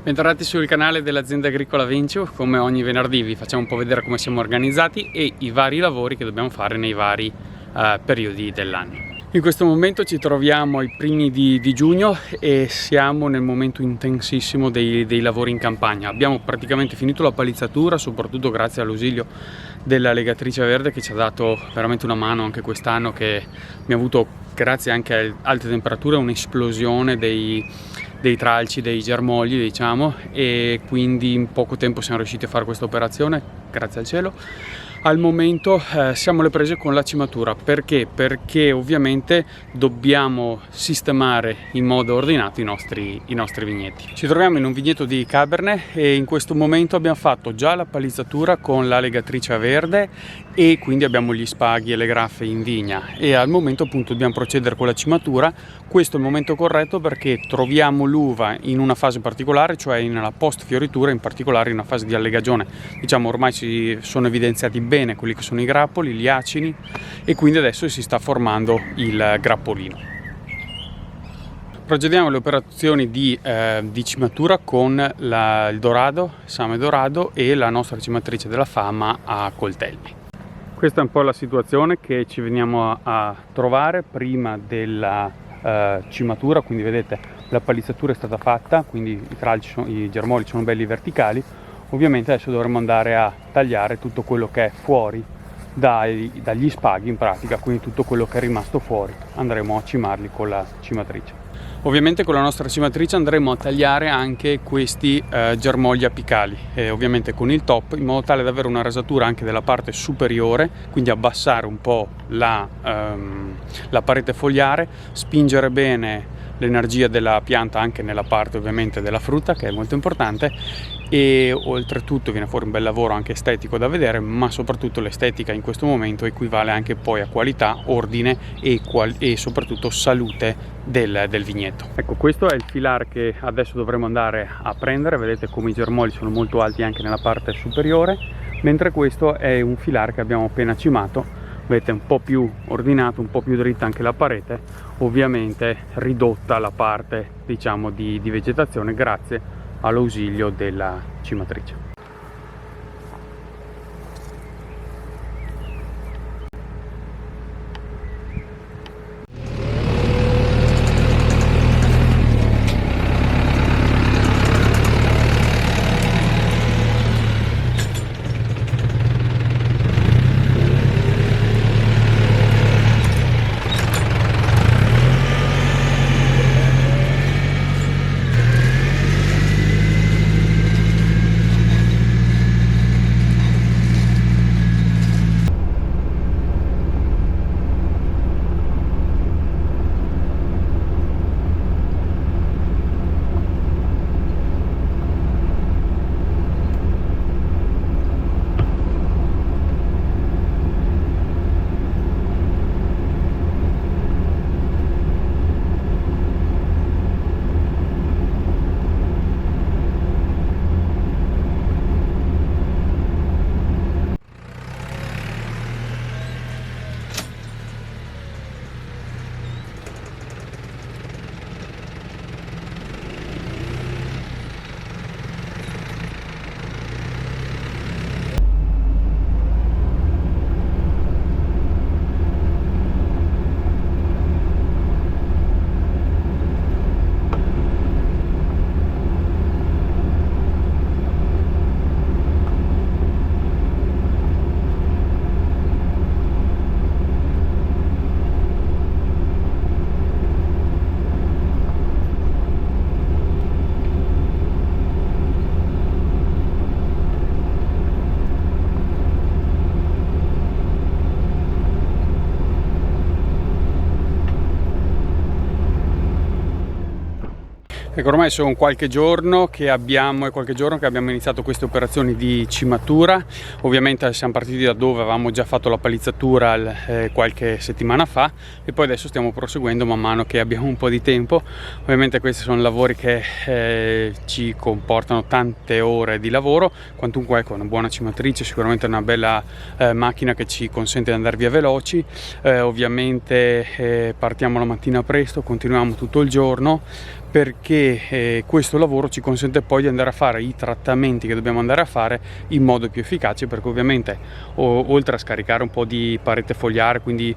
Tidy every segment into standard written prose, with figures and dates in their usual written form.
Bentornati sul canale dell'azienda agricola Vencio. Come ogni venerdì vi facciamo un po' vedere come siamo organizzati e i vari lavori che dobbiamo fare nei vari periodi dell'anno. In questo momento ci troviamo ai primi di giugno e siamo nel momento intensissimo dei lavori in campagna. Abbiamo praticamente finito la palizzatura, soprattutto grazie all'ausilio della legatrice verde che ci ha dato veramente una mano anche quest'anno, che mi ha avuto, grazie anche a alte temperature, un'esplosione dei tralci, dei germogli, diciamo, e quindi in poco tempo siamo riusciti a fare questa operazione, grazie al cielo. Al momento siamo alle prese con la cimatura. Perché? Perché ovviamente dobbiamo sistemare in modo ordinato i nostri vigneti. Ci troviamo in un vigneto di Cabernet e in questo momento abbiamo fatto già la palizzatura con la legatrice verde e quindi abbiamo gli spaghi e le graffe in vigna, e al momento appunto dobbiamo procedere con la cimatura. Questo è il momento corretto perché troviamo l'uva in una fase particolare, cioè nella post fioritura, in particolare in una fase di allegagione. Diciamo ormai si sono evidenziati bene quelli che sono i grappoli, gli acini, e quindi adesso si sta formando il grappolino. Procediamo alle operazioni di cimatura con il dorado, Same Dorado, e la nostra cimatrice della fama a coltelli. Questa è un po' la situazione che ci veniamo a trovare prima della cimatura. Quindi vedete, la palizzatura è stata fatta, quindi i tralci, i germogli sono belli verticali. Ovviamente adesso dovremo andare a tagliare tutto quello che è fuori dagli spaghi, in pratica, quindi tutto quello che è rimasto fuori andremo a cimarli con la cimatrice. Ovviamente con la nostra cimatrice andremo a tagliare anche questi germogli apicali, ovviamente con il top, in modo tale da avere una rasatura anche della parte superiore, quindi abbassare un po' la parete fogliare, spingere bene l'energia della pianta anche nella parte ovviamente della frutta, che è molto importante, e oltretutto viene fuori un bel lavoro anche estetico da vedere, ma soprattutto l'estetica in questo momento equivale anche poi a qualità, ordine e soprattutto salute del vigneto. Ecco, questo è il filare che adesso dovremo andare a prendere. Vedete come i germogli sono molto alti anche nella parte superiore, mentre questo è un filare che abbiamo appena cimato. Vedete, un po' più ordinato, un po' più dritta anche la parete, ovviamente ridotta la parte, diciamo, di vegetazione grazie all'ausilio della cimatrice. Ecco, ormai sono qualche giorno che abbiamo iniziato queste operazioni di cimatura. Ovviamente siamo partiti da dove avevamo già fatto la palizzatura qualche settimana fa, e poi adesso stiamo proseguendo man mano che abbiamo un po' di tempo. Ovviamente questi sono lavori che ci comportano tante ore di lavoro. Quantunque, ecco, una buona cimatrice sicuramente è una bella macchina che ci consente di andare via veloci. Ovviamente partiamo la mattina presto, continuiamo tutto il giorno, perché questo lavoro ci consente poi di andare a fare i trattamenti che dobbiamo andare a fare in modo più efficace, perché ovviamente oltre a scaricare un po' di parete fogliare, quindi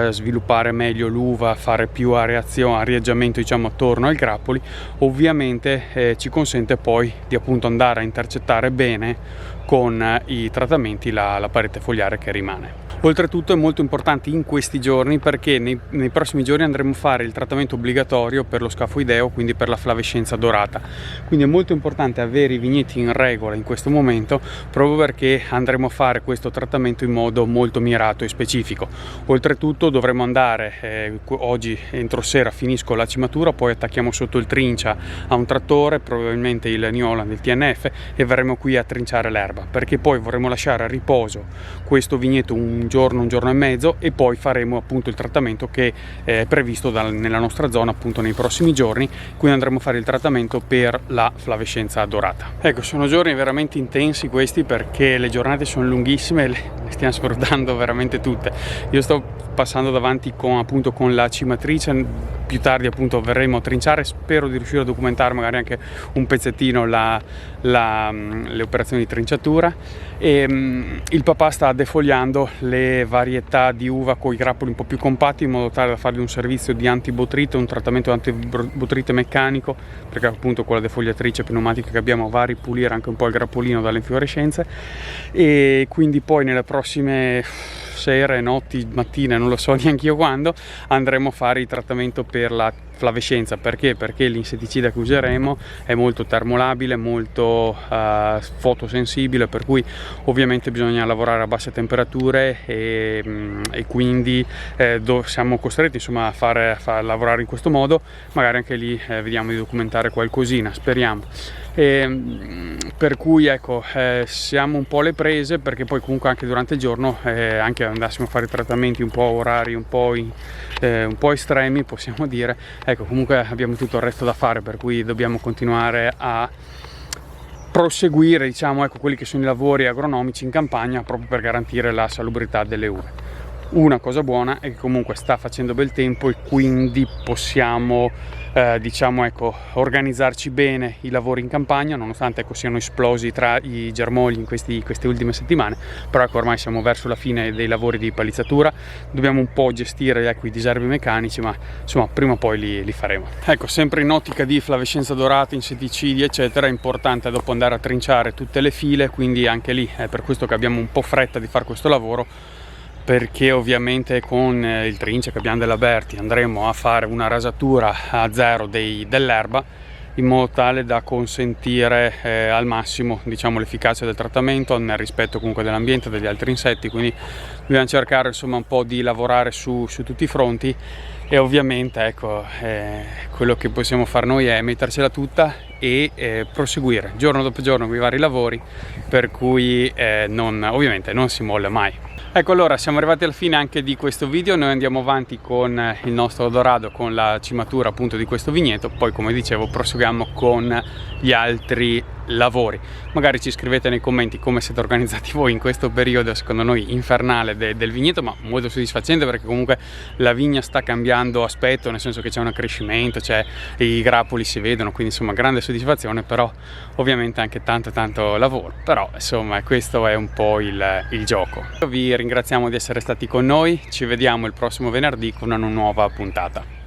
sviluppare meglio l'uva, fare più arieggiamento diciamo attorno ai grappoli, ovviamente ci consente poi di appunto andare a intercettare bene con i trattamenti la parete fogliare che rimane. Oltretutto è molto importante in questi giorni, perché nei prossimi giorni andremo a fare il trattamento obbligatorio per lo scafoideo, quindi per la flavescenza dorata. Quindi è molto importante avere i vigneti in regola in questo momento, proprio perché andremo a fare questo trattamento in modo molto mirato e specifico. Oltretutto dovremo andare, oggi entro sera finisco la cimatura, poi attacchiamo sotto il trincia a un trattore, probabilmente il New Holland, il TNF, e verremo qui a trinciare l'erba, perché poi vorremmo lasciare a riposo questo vigneto un giorno e mezzo, e poi faremo appunto il trattamento che è previsto nella nostra zona appunto nei prossimi giorni. Quindi andremo a fare il trattamento per la flavescenza dorata. Ecco, sono giorni veramente intensi questi, perché le giornate sono lunghissime, le stiamo sfruttando veramente tutte. Io sto passando davanti con la cimatrice, più tardi appunto verremo a trinciare, spero di riuscire a documentare magari anche un pezzettino le operazioni di trinciatura. E il papà sta defogliando le varietà di uva con i grappoli un po' più compatti, in modo tale da fargli un servizio di antibotrite, un trattamento antibotrite meccanico, perché appunto con la defogliatrice pneumatica che abbiamo va a ripulire anche un po' il grappolino dalle infiorescenze. E quindi poi nelle prossime sere, notti, mattine, non lo so neanche io quando, andremo a fare il trattamento per la flavescenza. Perché l'insetticida che useremo è molto termolabile, molto fotosensibile, per cui ovviamente bisogna lavorare a basse temperature, e quindi siamo costretti insomma a far lavorare in questo modo. Magari anche lì vediamo di documentare qualcosina, speriamo. Per cui ecco, siamo un po' alle prese, perché poi comunque anche durante il giorno, anche andassimo a fare trattamenti un po' orari un po' estremi, possiamo dire, ecco, comunque abbiamo tutto il resto da fare, per cui dobbiamo continuare a proseguire diciamo ecco quelli che sono i lavori agronomici in campagna, proprio per garantire la salubrità delle uve. Una cosa buona è che comunque sta facendo bel tempo, e quindi possiamo diciamo ecco organizzarci bene i lavori in campagna, nonostante ecco siano esplosi tra i germogli in queste ultime settimane. Però ecco, ormai siamo verso la fine dei lavori di palizzatura, dobbiamo un po' gestire ecco i diserbi meccanici, ma insomma prima o poi li faremo. Ecco, sempre in ottica di flavescenza dorata, insetticidi eccetera, è importante dopo andare a trinciare tutte le file, quindi anche lì è per questo che abbiamo un po' fretta di fare questo lavoro, perché ovviamente con il trince che abbiamo della Berti andremo a fare una rasatura a zero dell'erba, in modo tale da consentire al massimo diciamo l'efficacia del trattamento nel rispetto comunque dell'ambiente e degli altri insetti. Quindi dobbiamo cercare insomma un po' di lavorare su tutti i fronti, e ovviamente ecco quello che possiamo fare noi è mettercela tutta e proseguire giorno dopo giorno con i vari lavori, per cui ovviamente non si molla mai. Ecco, allora siamo arrivati alla fine anche di questo video. Noi andiamo avanti con il nostro Dorado, con la cimatura appunto di questo vigneto, poi come dicevo proseguiamo con gli altri lavori. Magari ci scrivete nei commenti come siete organizzati voi in questo periodo, secondo noi infernale del vigneto, ma molto soddisfacente, perché comunque la vigna sta cambiando aspetto, nel senso che c'è un accrescimento, i grappoli si vedono, quindi insomma grande soddisfazione, però ovviamente anche tanto lavoro. Però insomma questo è un po' il gioco. Vi ringraziamo di essere stati con noi, ci vediamo il prossimo venerdì con una nuova puntata.